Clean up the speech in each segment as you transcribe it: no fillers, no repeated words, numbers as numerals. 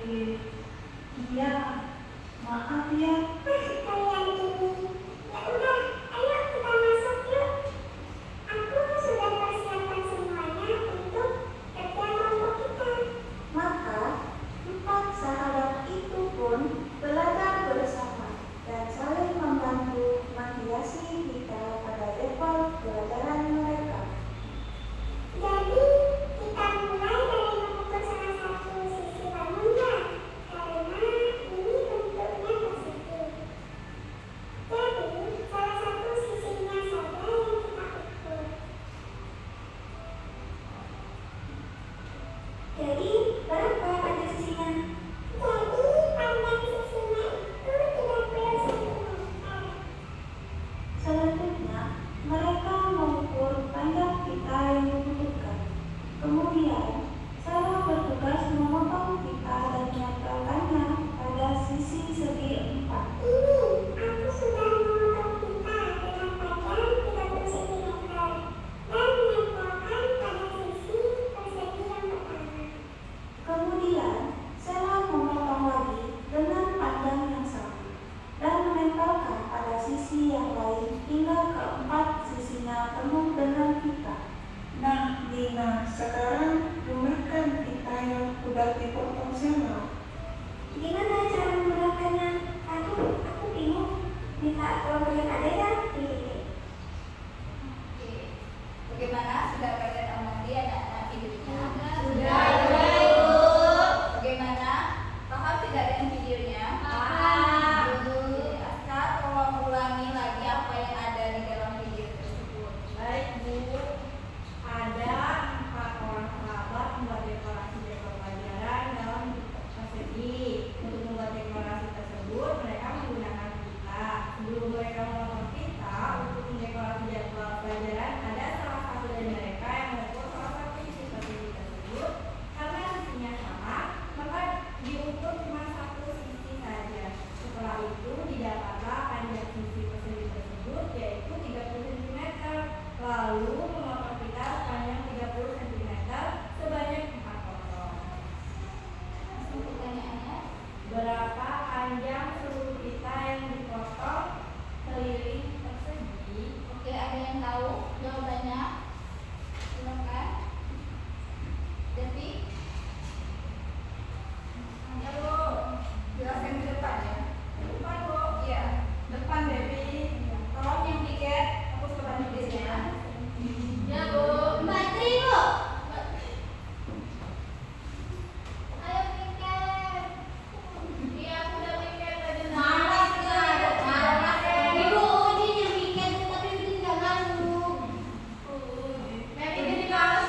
Lili. Iya, maaf ya. Kalian ini. Ya udah, ayo kita masuk yuk. Aku sudah persiapkan semuanya untuk kerja kelompok kita. Maka 4 sahabat itu pun belajar bersama dan saling membantu menghiasi kita pada level pelajaran mereka. Jadi, kita mulai dari memukul salah satu sisi bangunnya, karena ini bentuknya persegi. Jadi, salah satu sisinya saja yang kita ukur. Jadi, berapa panjang sisinya? Jadi, panjang sisinya itu 30 cm. Selanjutnya, mereka mengukur panjang pita yang dibutuhkan. Kemudian, Sarah bertugas memotong pita dan menempelkannya pada sisi segi 4. Ini, aku sudah memotong pita dengan panjang 30 cm dan menempelkan pada sisi persegi yang pertama. Kemudian, Sarah memotong lagi dengan panjang yang sama dan menempelkan pada sisi yang lain hingga keempat sisinya penuh dengan pita. Nah, Dina, sekarang gunakan pita yang sudah dipotong Sarah. Gimana cara menggunakannya? Aku bingung. Minta tolong kalian ada ya? Oke. Bagaimana? Sudah kalian amati anak-anak videonya? Sudah. Bagaimana? Paham tidak dengan videonya? Paham. Askar, tolong ulangi lagi apa yang ada di dalam video tersebut. Baik, Bu. Ada 4 orang sahabat membuat dekorasi dekor pelajaran dalam bentuk persegi. Untuk membuat dekorasi tersebut, mereka menggunakan pita. Sebelum mereka memotong pita untuk mendekorasi jadwal pelajaran, ada salah satu dari mereka yang mengukur salah satu sisi persegi tersebut. Karena sisinya sama, maka diukur cuma satu sisi saja. Setelah itu didapatlah panjang sisi persegi tersebut, yaitu 30 cm. Lalu memotong pita sepanjang 30 cm sebanyak 4 potong. Langsung pertanyaannya. Berapa panjang seluruh pita yang dipotong keliling persegi? Oke, ada yang tahu jawabannya? Silakan. Devi. Ya, Bu. Jelaskan di depan ya. Depan, Bu. Iya. Depan, Devi. Tolong yang tiket hapus beban tulisnya. Ya, Bu. Materi, Bu. Ayo piket. Iya, aku udah pikir tadi. Malas nggak? Malas. Ibu, ini yang piket tapi ini nggak masuk. Devi jadi malas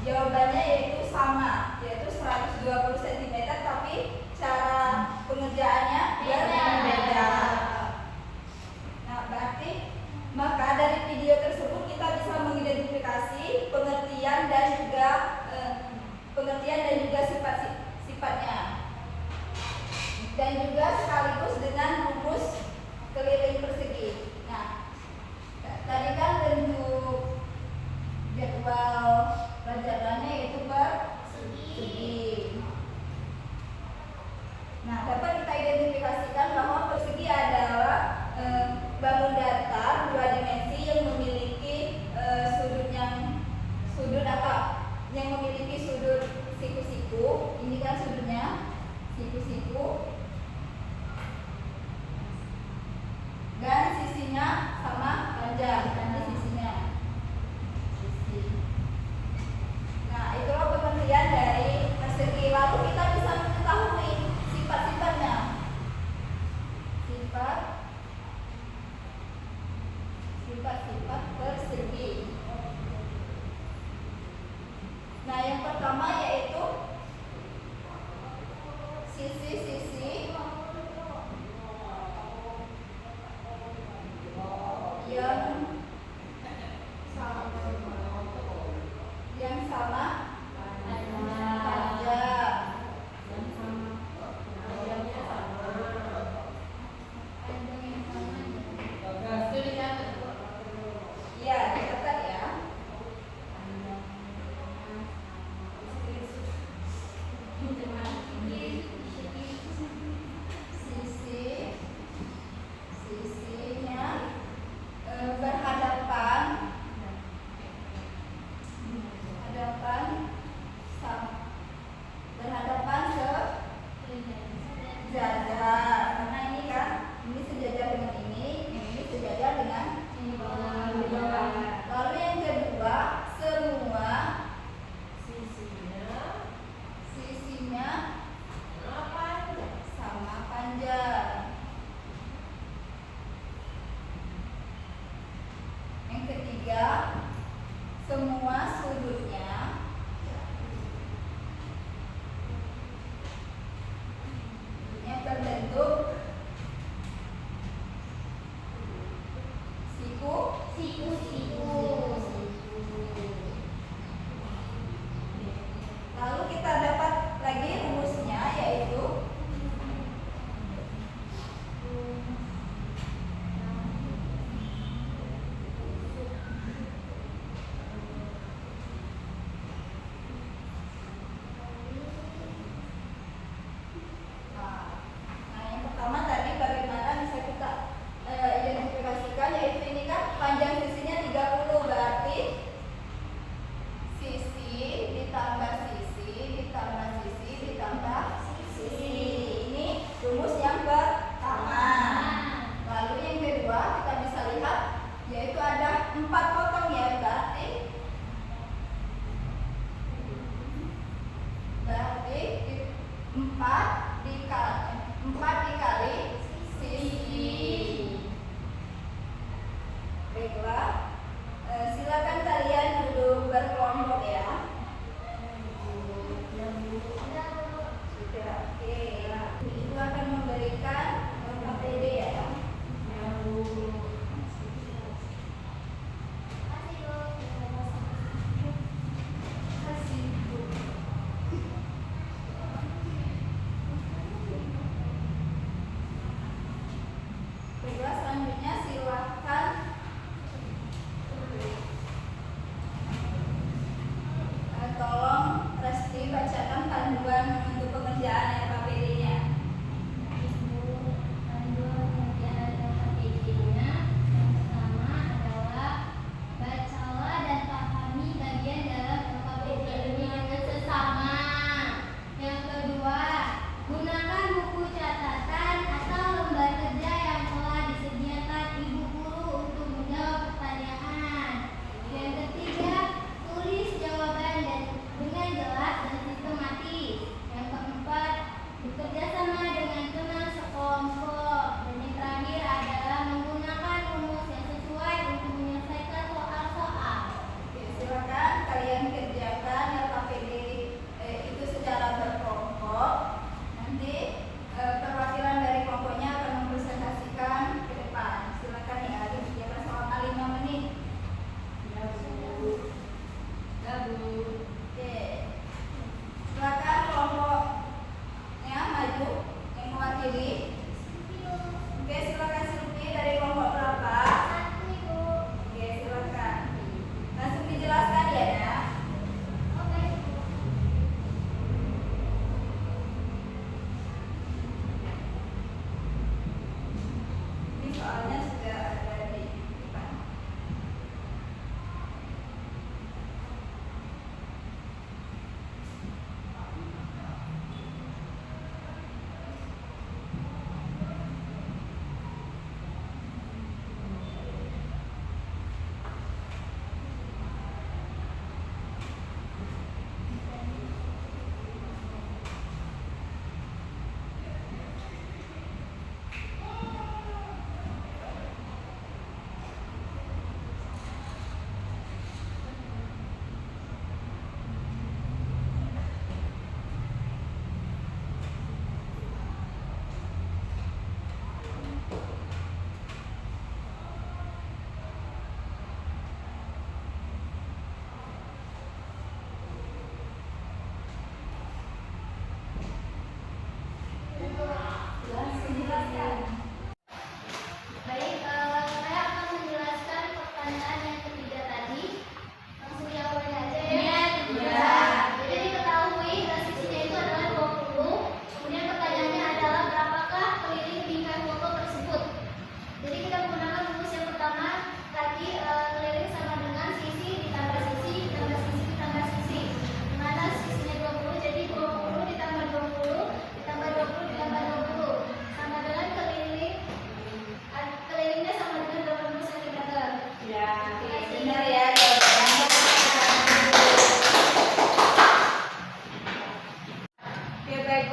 Jawabannya yaitu sama, yaitu 120 cm, tapi cara pengerjaannya berbeda. Nah, berarti maka dari video tersebut kita bisa mengidentifikasi pengertian dan juga sifat-sifatnya, dan juga sekaligus dengan rumus keliling persegi. Nah, tadi kan bentuk jadwal pelajarannya yaitu persegi. Nah, dapat kita identifikasikan bahwa persegi adalah bangun datar dua dimensi yang memiliki yang memiliki sudut siku-siku. Ini kan sudutnya siku-siku, dan sisinya sama panjang, dan di sisinya sisi. Nah, itulah pengertian dari persegi. Lalu kita bisa mengetahui sifat-sifatnya. Sifat-sifat persegi. Nah, yang pertama yaitu sisi-sisi yang sama panjang. Iya, dicatat ya.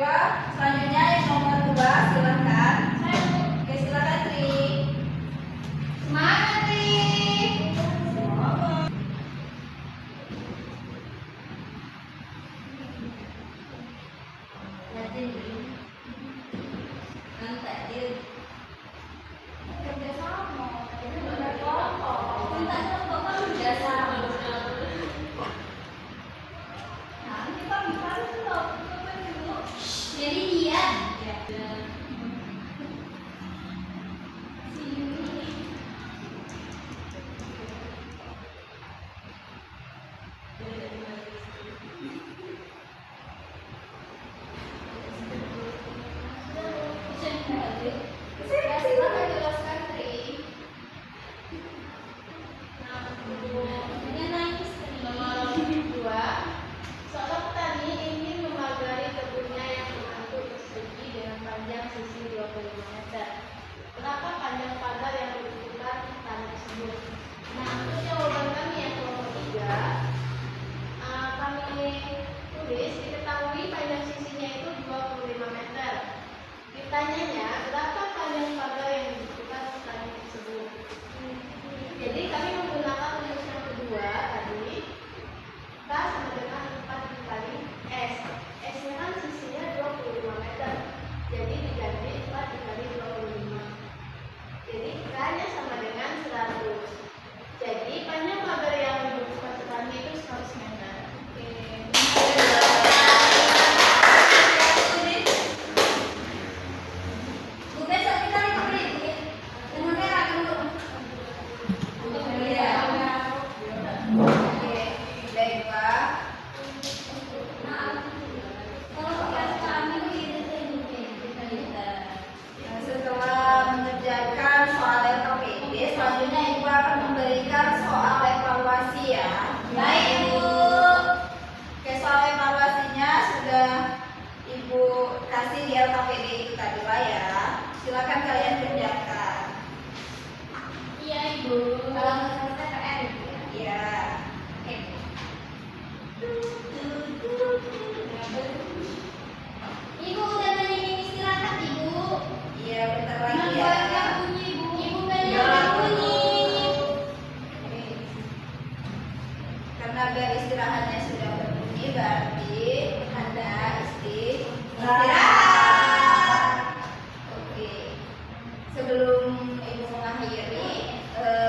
Baiklah, selanjutnya yang nomor 2, silahkan. Oke, silakan Tri. Semangat Tri. Jadi dia silakan jelaskan Tri. Nomor 2, seorang petani ingin memagari kebunnya yang berbentuk persegi dengan panjang sisi 25 meter. Berapa panjang pagar yang dibutuhkan petani tersebut? Nah, untuk jawaban kami yang kelompok 3, kami tulis diketahui panjang sisinya itu 25 meter. Ditanyanya berapa panjang pagar yang dibutuhkan petani tersebut. Jadi kami menggunakan rumus yang kedua tadi, K sama dengan 4 dikali S. S-nya kan sisinya 25 meter, jadi diganti 4 dikali 25. Jadi K-nya sama dengan 100. Jadi panjang pagar yang dibutuhkan petani itu 100 meter. Setelah mengerjakan soal LKPD, selanjutnya Ibu akan memberikan soal evaluasi ya. Baik Ibu. Oke, soal evaluasinya sudah Ibu kasih di LKPD itu tadi lah ya. Silakan kalian kerjakan. Iya Ibu. Kalau nggak selesai PR Ibu ya. Iya. Oke. Ibu udah banyak istirahat Ibu. Iya, bentar lagi ya. Ibu banyak bunyi. Oke. Karena biar istirahatnya sudah berbunyi, berarti Anda istirahat. Oke. Sebelum Ibu mengakhiri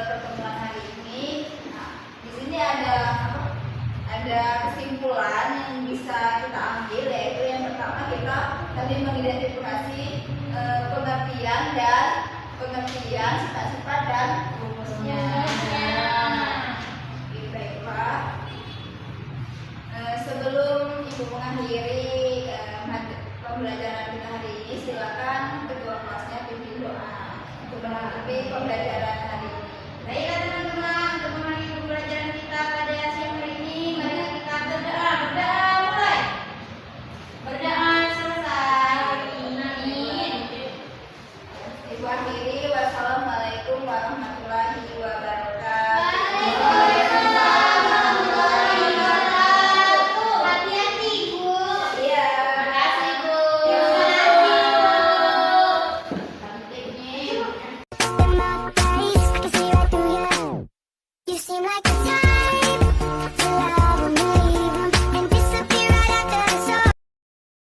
pertemuan hari ini, di sini ada kesimpulan yang bisa kita ambil, yaitu yang pertama kita tadi mengidentifikasi pengertian sifat-sifat dan rumusnya. Baiklah. Sebelum Ibu mengakhiri pembelajaran kita hari ini, silakan ketua kelasnya pimpin doa untuk menutupi pembelajaran hari ini. Baiklah teman-teman, untuk mengakhiri pembelajaran kita